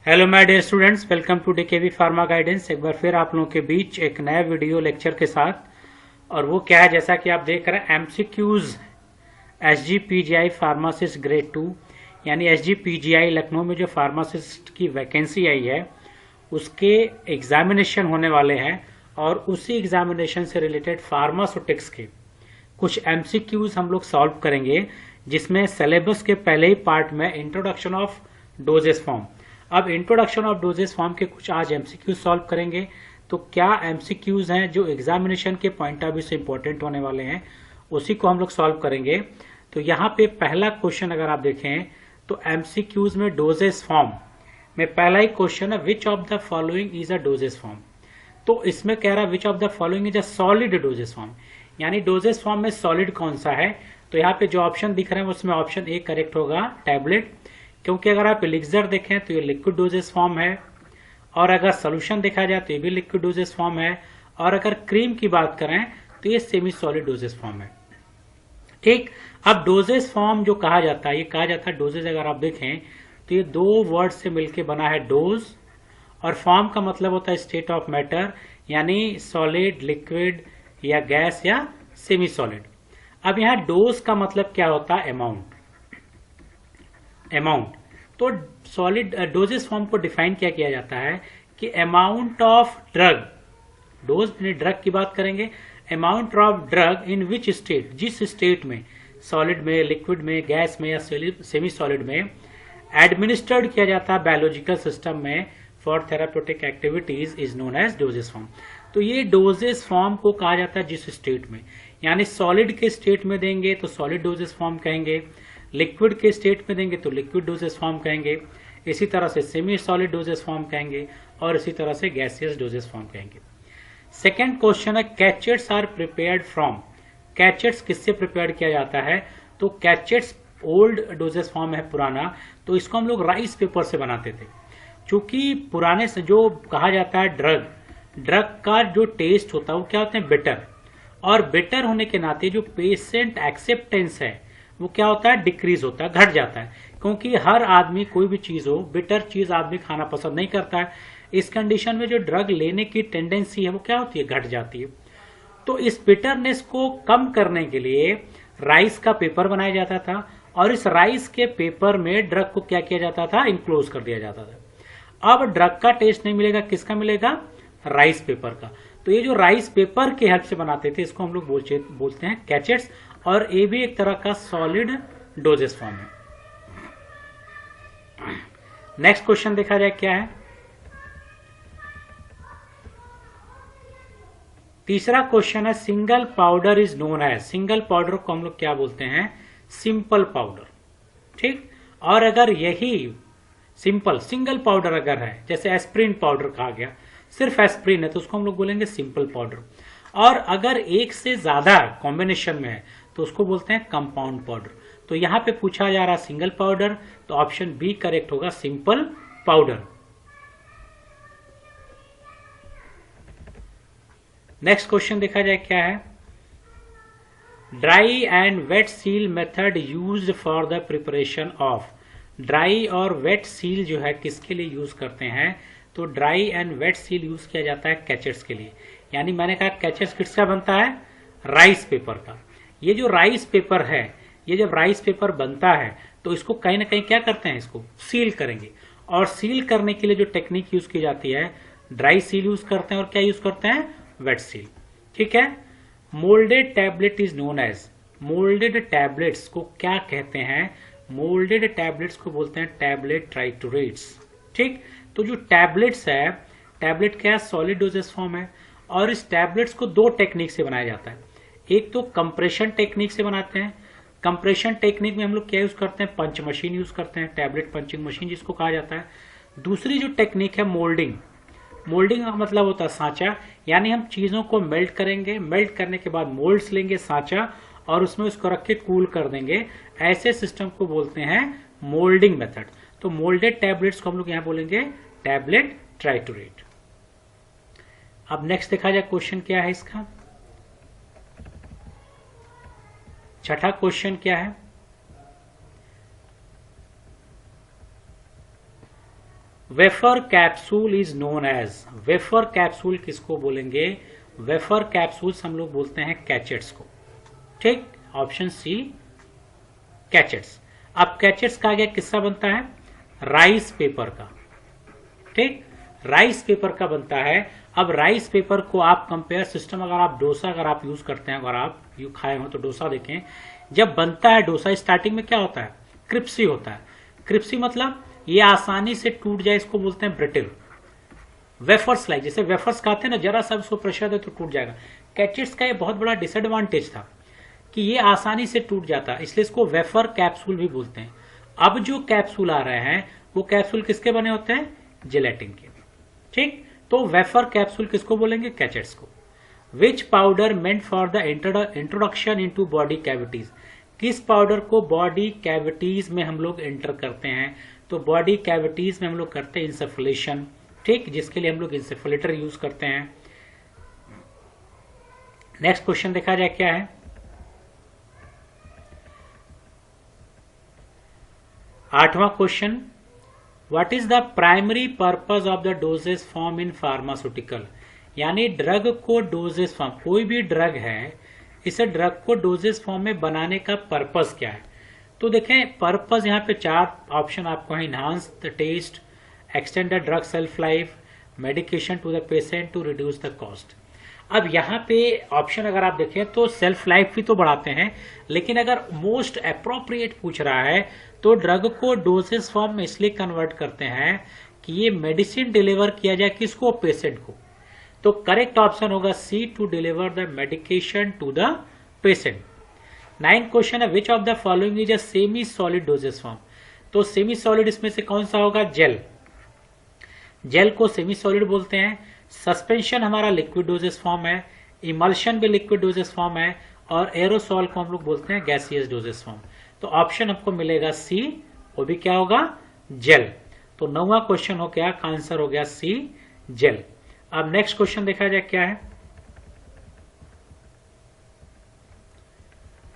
Hello my dear students, welcome to DKV pharma guidance. एक बार फिर आप लोगों के बीच एक नया वीडियो लेक्चर के साथ। और वो क्या है, जैसा कि आप देख रहे हैं, एमसीक्यूज एसजीपीजीआई फार्मासिस्ट ग्रेड 2 यानी एसजीपीजीआई लखनऊ में जो फार्मासिस्ट की वैकेंसी आई है उसके एग्जामिनेशन होने वाले हैं। और उसी एग्जामिनेशन से रिलेटेड फार्मास्यूटिक्स के कुछ एमसीक्यूज हम लोग सॉल्व करेंगे, जिसमें सिलेबस के पहले ही पार्ट में इंट्रोडक्शन ऑफ डोजेस फॉर्म। अब इंट्रोडक्शन ऑफ डोजेस फॉर्म के कुछ आज एमसीक्यूज सॉल्व करेंगे। तो क्या एमसीक्यूज हैं जो एग्जामिनेशन के पॉइंट ऑफ व्यू से इंपॉर्टेंट होने वाले हैं, उसी को हम लोग सॉल्व करेंगे। तो यहाँ पे पहला क्वेश्चन अगर आप देखें तो एमसीक्यूज में डोजेस फॉर्म में पहला ही क्वेश्चन है, which of the following is a doses form. तो इसमें कह रहा है which of the following is a solid doses form, यानी डोजेस फॉर्म में सॉलिड कौन सा है। तो यहाँ पे जो ऑप्शन दिख रहे हैं उसमें ऑप्शन ए करेक्ट होगा, टैबलेट। क्योंकि अगर आप एलिक्सर देखें तो ये लिक्विड डोजेस फॉर्म है, और अगर सोल्यूशन देखा जाए तो ये भी लिक्विड डोजेस फॉर्म है, और अगर क्रीम की बात करें तो ये सेमी सॉलिड डोजेस फॉर्म है। ठीक, अब डोजेस फॉर्म जो कहा जाता है, ये कहा जाता है डोजेज, अगर आप देखें तो ये दो वर्ड से मिलकर बना है, डोज, और फॉर्म का मतलब होता है स्टेट ऑफ मैटर, यानी सॉलिड, लिक्विड या गैस या सेमी सॉलिड। अब यहाँ डोज का मतलब क्या होता है, अमाउंट। तो सॉलिड डोजेस फॉर्म को डिफाइन क्या किया जाता है कि amount of drug, dose drug की बात करेंगे, amount of drug in which state, जिस स्टेट में, सॉलिड में, लिक्विड में, गैस में या सेमी सॉलिड में एडमिनिस्टर्ड किया जाता है बायोलॉजिकल सिस्टम में for therapeutic activities, is known as doses form. तो ये डोजेस फॉर्म को कहा जाता है जिस स्टेट में, यानी सॉलिड के स्टेट में देंगे तो सॉलिड डोजेस फॉर्म कहेंगे, लिक्विड के स्टेट में देंगे तो लिक्विड डोजेस फॉर्म कहेंगे, इसी तरह से सेमी सॉलिड डोजेस फॉर्म कहेंगे, और इसी तरह से गैसियस डोजेस फॉर्म कहेंगे। सेकेंड क्वेश्चन है, cachets are prepared from. Cachets किससे प्रिपेयर किया जाता है, तो कैचेट्स ओल्ड डोजेस फॉर्म है, पुराना, तो इसको हम लोग राइस पेपर से बनाते थे। क्योंकि पुराने से जो कहा जाता है ड्रग का जो टेस्ट होता है वो क्या होते हैं, बिटर, और बिटर होने के नाते जो पेशेंट एक्सेप्टेंस है वो क्या होता है, डिक्रीज होता है, घट जाता है। क्योंकि हर आदमी, कोई भी चीज हो, बिटर चीज आदमी खाना पसंद नहीं करता है। इस कंडीशन में जो ड्रग लेने की टेंडेंसी है वो क्या होती है, घट जाती है। तो इस बिटरनेस को कम करने के लिए राइस का पेपर बनाया जाता था, और इस राइस के पेपर में ड्रग को क्या किया जाता था, इंक्लोज कर दिया जाता था। अब ड्रग का टेस्ट नहीं मिलेगा, किसका मिलेगा, राइस पेपर का। तो ये जो राइस पेपर की हेल्प से बनाते थे इसको हम लोग बोलते हैं कैचेट्स, और ये भी एक तरह का सॉलिड डोजेस फॉर्म है। नेक्स्ट क्वेश्चन देखा जाए क्या है, तीसरा क्वेश्चन है, single powder is known as. Single powder को हम लोग क्या बोलते हैं, सिंपल पाउडर। ठीक, और अगर यही सिंगल पाउडर अगर है, जैसे एस्प्रिन पाउडर कहा गया, सिर्फ एस्प्रिन है, तो उसको हम लोग बोलेंगे सिंपल पाउडर। और अगर एक से ज्यादा कॉम्बिनेशन में है तो उसको बोलते हैं कंपाउंड पाउडर। तो यहां पे पूछा जा रहा है सिंगल पाउडर, तो ऑप्शन बी करेक्ट होगा, सिंपल पाउडर। नेक्स्ट क्वेश्चन देखा जाए क्या है, dry and wet seal method used for the preparation of. Dry और वेट सील जो है किसके लिए यूज करते हैं, तो dry and wet seal use किया जाता है कैचेट्स के लिए। यानी मैंने कहा कैचेट्स किसका बनता है, राइस पेपर का। ये जो राइस पेपर है, ये जब राइस पेपर बनता है तो इसको कहीं ना कहीं क्या करते हैं, इसको सील करेंगे। और सील करने के लिए जो टेक्निक यूज की जाती है, ड्राई सील यूज करते हैं, और क्या यूज करते हैं, वेट सील। ठीक है, moulded tablet is known as. Moulded tablets को क्या कहते हैं, मोल्डेड टैबलेट्स को बोलते हैं टैबलेट ट्राइटोरेट्स। ठीक, तो जो टैबलेट्स है, टैबलेट क्या है, सॉलिड डोजेस फॉर्म है, और इस टैबलेट्स को दो टेक्निक से बनाया जाता है। एक तो कंप्रेशन टेक्निक से बनाते हैं। कंप्रेशन टेक्निक में हम लोग क्या यूज करते हैं, पंच मशीन यूज करते हैं, टैबलेट पंचिंग मशीन जिसको कहा जाता है। दूसरी जो टेक्निक है मोल्डिंग। मोल्डिंग का मतलब होता है सांचा, यानी हम चीजों को मेल्ट करेंगे, मेल्ट करने के बाद मोल्ड्स लेंगे सांचा, और उसमें उसको रख के कूल कर देंगे। ऐसे सिस्टम को बोलते हैं मोल्डिंग मेथड। तो मोल्डेड टैबलेट्स को हम लोग यहां बोलेंगे टैबलेट ट्राइटोरेट। अब नेक्स्ट देखा जाए क्वेश्चन क्या है इसका, छठा क्वेश्चन क्या है, wafer capsule is known as, wafer capsule किसको बोलेंगे? वेफर कैप्सूल्स हम लोग बोलते हैं कैचेट्स को। ठीक, ऑप्शन सी कैचेट्स। अब कैचेट्स का आगे किसका बनता है? राइस पेपर का। ठीक, राइस पेपर का बनता है। अब राइस पेपर को आप कंपेयर सिस्टम, अगर आप डोसा अगर आप यूज करते हैं, अगर आप यू खाए हो तो डोसा देखें, जब बनता है डोसा स्टार्टिंग में क्या होता है? क्रिप्सी होता है। क्रिप्सी मतलब ये आसानी से टूट जाए, इसको बोलते हैं ब्रिटिल। वेफर्स लाइक, जैसे वेफर्स खाते हैं ना, जरा सा उसको प्रेशर दे तो टूट जाएगा। कैचेट्स का ये बहुत बड़ा डिसएडवांटेज था कि ये आसानी से टूट जाता, इसलिए इसको वेफर कैप्सूल भी बोलते हैं। अब जो कैप्सूल आ रहे हैं वो कैप्सूल किसके बने होते हैं? जेलेटिन के। ठीक, तो वेफर कैप्सूल किसको बोलेंगे? कैचेट्स को। Which powder meant for the introduction into body cavities, किस पाउडर को बॉडी कैविटीज में हम लोग एंटर करते हैं? तो बॉडी कैविटीज में हम लोग करते हैं इंसफलेशन। ठीक, जिसके लिए हम लोग इंसेफलेटर यूज करते हैं। नेक्स्ट क्वेश्चन देखा जाए क्या है। 8वां question, what is the primary purpose of the dosage form in pharmaceutical, यानी ड्रग को डोजेस फॉर्म, कोई भी ड्रग है इसे ड्रग को डोजेस फॉर्म में बनाने का पर्पस क्या है? तो देखें पर्पस यहाँ पे 4 ऑप्शन आपको है। Enhance the taste, extend the drug shelf life, medication to the patient to reduce the cost. अब यहाँ पे ऑप्शन अगर आप देखें तो सेल्फ लाइफ भी तो बढ़ाते हैं, लेकिन अगर मोस्ट अप्रोप्रिएट पूछ रहा है तो ड्रग को डोजेस फॉर्म में इसलिए कन्वर्ट करते हैं कि ये मेडिसिन डिलीवर किया जाए किसको? पेशेंट को। तो करेक्ट ऑप्शन होगा C, to deliver the medication to the patient. 9 question है, which of the following is a semi solid doses form, तो सेमी सॉलिड इसमें से कौन सा होगा? जेल। जेल को सेमी सॉलिड बोलते हैं। सस्पेंशन हमारा लिक्विड डोजेस फॉर्म है, इमल्शन भी लिक्विड डोजेस फॉर्म है, और एरोसॉल को हम लोग बोलते हैं गैसियस डोजेस फॉर्म। तो ऑप्शन आपको मिलेगा सी, वो भी क्या होगा? जेल। तो 9वां क्वेश्चन हो गया, आंसर हो गया सी, जेल। अब नेक्स्ट क्वेश्चन देखा जाए क्या है।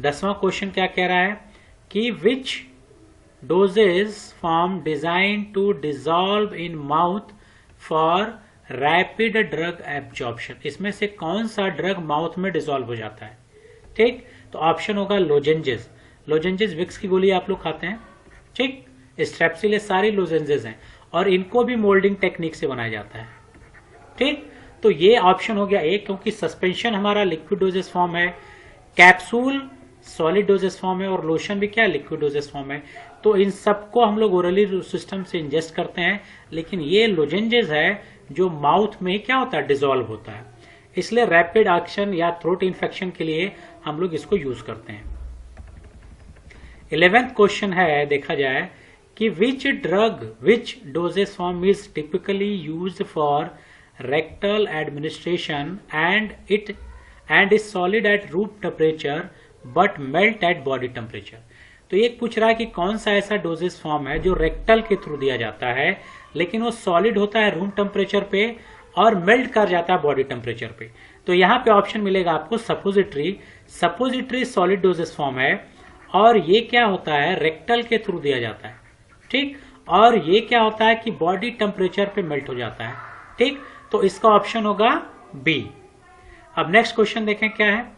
10वां क्वेश्चन क्या कह रहा है कि which dosage form designed to dissolve in mouth for rapid drug absorption, इसमें से कौन सा ड्रग माउथ में डिजॉल्व हो जाता है? ठीक, तो ऑप्शन होगा लोजेंजेस। लोजेंजेस विक्स की गोली आप लोग खाते हैं। ठीक, स्ट्रेप्सिल, ये सारी लोजेंजेस हैं और इनको भी मोल्डिंग टेक्निक से बनाया जाता है। ठीक, तो ये ऑप्शन हो गया ए, क्योंकि सस्पेंशन हमारा लिक्विड डोजेस फॉर्म है, कैप्सूल सॉलिड डोजेस फॉर्म है, और लोशन भी क्या? लिक्विड डोजेस फॉर्म है। तो इन सबको हम लोग ओरली सिस्टम से इंजेस्ट करते हैं, लेकिन ये लोजेंजेस है जो माउथ में क्या होता है? डिजॉल्व होता है। इसलिए रैपिड एक्शन या थ्रोट इन्फेक्शन के लिए हम लोग इसको यूज करते हैं। 11th क्वेश्चन है, देखा जाए कि which drug which dosage form is typically used for rectal administration and is solid at room temperature but melt eight body temperature. तो ये पूछ रहा है कि कौन सा ऐसा डोजेस फॉर्म है जो रेक्टल के थ्रू दिया जाता है, लेकिन वो सॉलिड होता है रूम टेम्परेचर पे और मेल्ट कर जाता है बॉडी टेम्परेचर पे। तो यहाँ पे ऑप्शन मिलेगा आपको suppository. Suppository solid doses form है और ये क्या होता है? रेक्टल के थ्रू दिया जाता है। ठीक, और ये क्या होता है कि बॉडी टेम्परेचर पे मेल्ट हो जाता है। ठीक, तो इसका ऑप्शन होगा बी। अब नेक्स्ट क्वेश्चन देखें क्या है।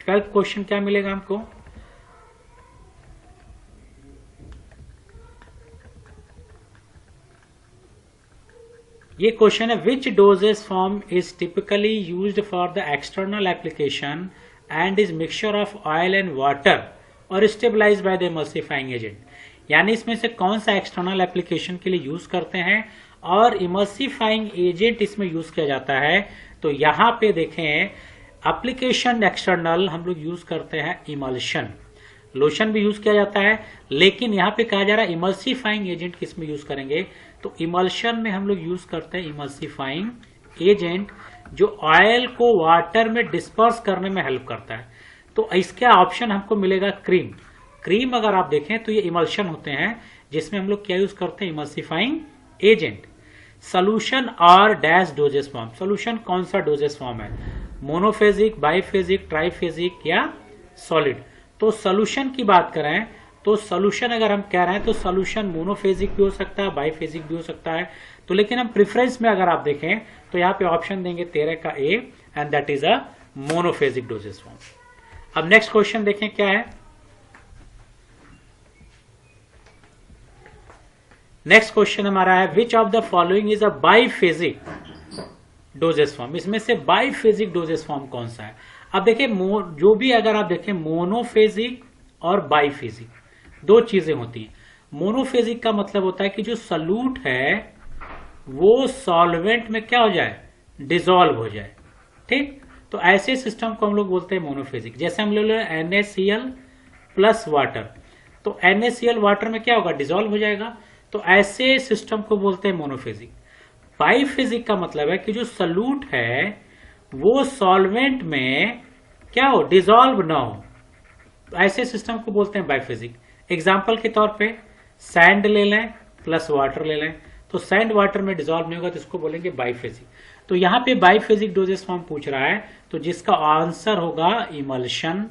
12th क्वेश्चन क्या मिलेगा हमको। ये क्वेश्चन है, which dosage form is typically used for the external application and is mixture of oil and water और stabilise by the emulsifying agent, यानी इसमें से कौन सा एक्सटर्नल एप्लीकेशन के लिए यूज करते हैं और इमल्सिफाइंग एजेंट इसमें यूज किया जाता है। तो यहां पे देखें एप्लीकेशन एक्सटर्नल हम लोग यूज करते हैं इमल्शन। लोशन भी यूज किया जाता है, लेकिन यहां पे कहा जा रहा है इमल्सिफाइंग एजेंट किस में यूज करेंगे? तो इमल्शन में हम लोग यूज करते हैं इमल्सिफाइंग एजेंट जो ऑयल को वाटर में डिस्पर्स करने में हेल्प करता है। तो इसका ऑप्शन हमको मिलेगा क्रीम। क्रीम अगर आप देखें तो ये इमल्शन होते हैं जिसमें हम लोग क्या यूज करते हैं? Emulsifying agent. सोल्यूशन और डैश डोजेस फॉर्म, सोल्यूशन कौन सा डोजेस फॉर्म है? मोनोफेजिक, बाइफेजिक, ट्राइफेजिक या सॉलिड? तो सोल्यूशन की बात करें तो सोल्यूशन अगर हम कह रहे हैं तो सोल्यूशन मोनोफेजिक भी हो सकता है, बाईफेजिक भी हो सकता है। तो लेकिन हम प्रेफरेंस में अगर आप देखें तो यहाँ पे ऑप्शन देंगे 13 का A, and that is a monophasic dosage form. अब नेक्स्ट क्वेश्चन देखें क्या है। नेक्स्ट क्वेश्चन हमारा है which of the following is a biphasic dosage form. इसमें से बाईफेजिक डोजेस फॉर्म कौन सा है। अब देखिए जो भी अगर आप देखें मोनोफेजिक और बाईफेजिक दो चीजें होती हैं। मोनोफेजिक का मतलब होता है कि जो सॉल्यूट है वो सॉल्वेंट में क्या हो जाए, डिसॉल्व हो जाए, ठीक। तो ऐसे सिस्टम को हम लोग बोलते हैं मोनोफेजिक। जैसे हम ले लो NaCl प्लस वाटर, तो NaCl वाटर में क्या होगा, डिसॉल्व हो जाएगा। तो ऐसे सिस्टम को बोलते हैं मोनोफेजिक। बाईफेजिक का मतलब है कि जो सॉल्यूट है वो सॉल्वेंट में क्या हो, डिसॉल्व ना हो। तो ऐसे सिस्टम को बोलते हैं बाईफेजिक। एग्जाम्पल के तौर पे सैंड ले लें प्लस वाटर ले लें, तो सैंड वाटर में डिसॉल्व नहीं होगा तो इसको बोलेंगे बाईफेजिक। तो यहाँ पे बाईफेजिक डोजेस फॉर्म पूछ रहा है, तो जिसका आंसर होगा इमल्शन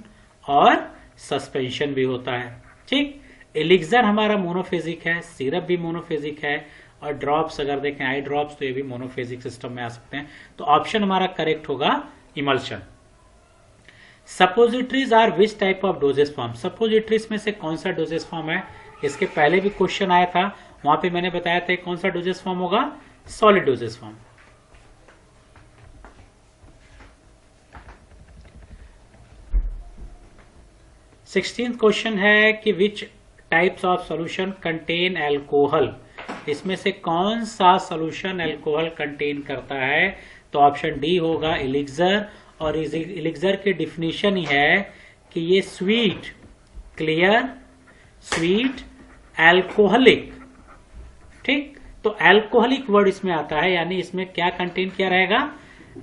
और सस्पेंशन भी होता है, ठीक। एलिक्सर हमारा मोनोफेजिक है, सिरप भी मोनोफेजिक है, और ड्रॉप्स अगर देखें आई ड्रॉप्स तो ये भी मोनोफेजिक सिस्टम में आ सकते हैं। तो ऑप्शन हमारा करेक्ट होगा emulsion. Suppositories are which type of doses form. Suppositories में से कौन सा डोजेस फॉर्म है, इसके पहले भी क्वेश्चन आया था, वहां पे मैंने बताया था कौन सा डोजेस फॉर्म होगा, solid doses form. Sixteenth question है कि which types of solution contain alcohol. इसमें से कौन सा सॉल्यूशन एल्कोहल कंटेन करता है, तो ऑप्शन डी होगा एलिक्सर। और इस एलिक्सर की डिफिनीशन ही है कि ये स्वीट, क्लियर, स्वीट, एल्कोहलिक, ठीक। तो एल्कोहलिक वर्ड इसमें आता है, यानी इसमें क्या कंटेन किया रहेगा,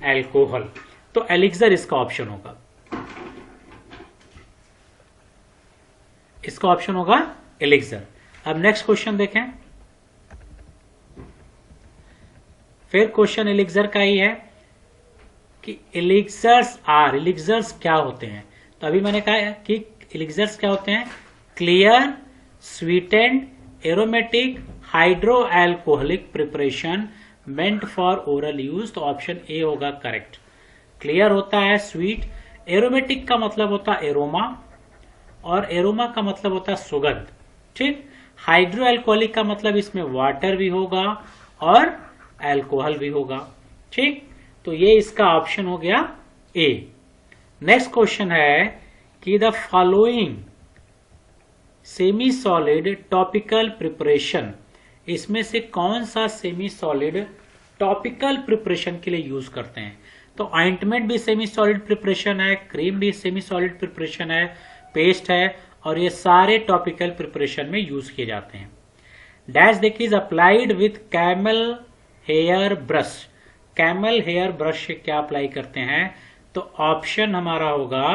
एल्कोहल। तो एलिक्सर इसका ऑप्शन होगा, इसका ऑप्शन होगा एलिक्सर। अब नेक्स्ट क्वेश्चन देखें, फिर क्वेश्चन एलिक्सर का ही है कि एलिक्सर्स क्या होते हैं। तो अभी मैंने कहा कि एलिक्सर्स क्या होते हैं, clear, sweetened, aromatic, hydro alcoholic preparation meant for oral use. तो ऑप्शन ए होगा करेक्ट। क्लियर होता है स्वीट, एरोमेटिक का मतलब होता है एरोमा, और एरोमा का मतलब होता है सुगंध, ठीक। हाइड्रो एल्कोहलिक का मतलब इसमें वाटर भी होगा और एल्कोहल भी होगा, ठीक। तो ये इसका ऑप्शन हो गया ए। नेक्स्ट क्वेश्चन है कि the following semi solid topical preparation, इसमें से कौन सा सेमी सॉलिड टॉपिकल प्रिपरेशन के लिए यूज करते हैं। तो ऑइंटमेंट भी सेमी सॉलिड प्रिपरेशन है, क्रीम भी सेमी सॉलिड प्रिपरेशन है, पेस्ट है, और ये सारे टॉपिकल प्रिपरेशन में यूज किए जाते हैं। डैश देखिए is applied with camel hair brush. Camel hair brush से क्या अप्लाई करते हैं, तो ऑप्शन हमारा होगा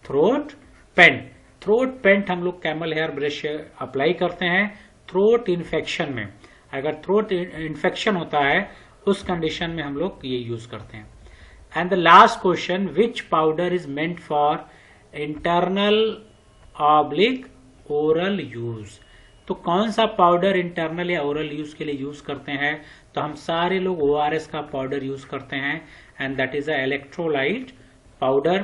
थ्रोट पेंट। थ्रोट पेंट हम लोग कैमल हेयर ब्रश से अप्लाई करते हैं थ्रोट इन्फेक्शन में। अगर थ्रोट इन्फेक्शन होता है उस कंडीशन में हम लोग ये यूज करते हैं। And the last question, which powder is meant for internal oblique oral use. तो कौन सा पाउडर इंटरनल या ओरल यूज के लिए यूज करते हैं, तो हम सारे लोग ORS का पाउडर यूज करते हैं, and that is a electrolyte powder.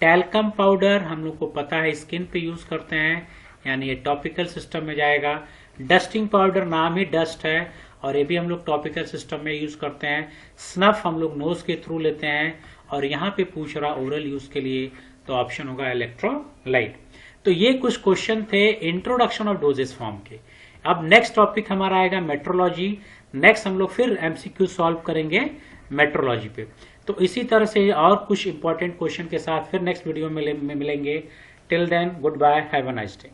Talcum powder हम लोग को पता है स्किन पे यूज करते हैं, यानी ये टॉपिकल सिस्टम में जाएगा। डस्टिंग पाउडर नाम ही डस्ट है, और ये भी हम लोग टॉपिकल सिस्टम में यूज करते हैं। स्नफ हम लोग नोज के थ्रू लेते हैं, और यहाँ पे पूछ रहा ओरल यूज के लिए, तो ऑप्शन होगा इलेक्ट्रोलाइट। तो ये कुछ क्वेश्चन थे इंट्रोडक्शन ऑफ डोजेस फॉर्म के। अब नेक्स्ट टॉपिक हमारा आएगा मेट्रोलॉजी। नेक्स्ट हम लोग फिर MCQ सॉल्व करेंगे मेट्रोलॉजी पे। तो इसी तरह से और कुछ इंपॉर्टेंट क्वेश्चन के साथ फिर नेक्स्ट वीडियो में मिलेंगे। Till then goodbye, have a nice day.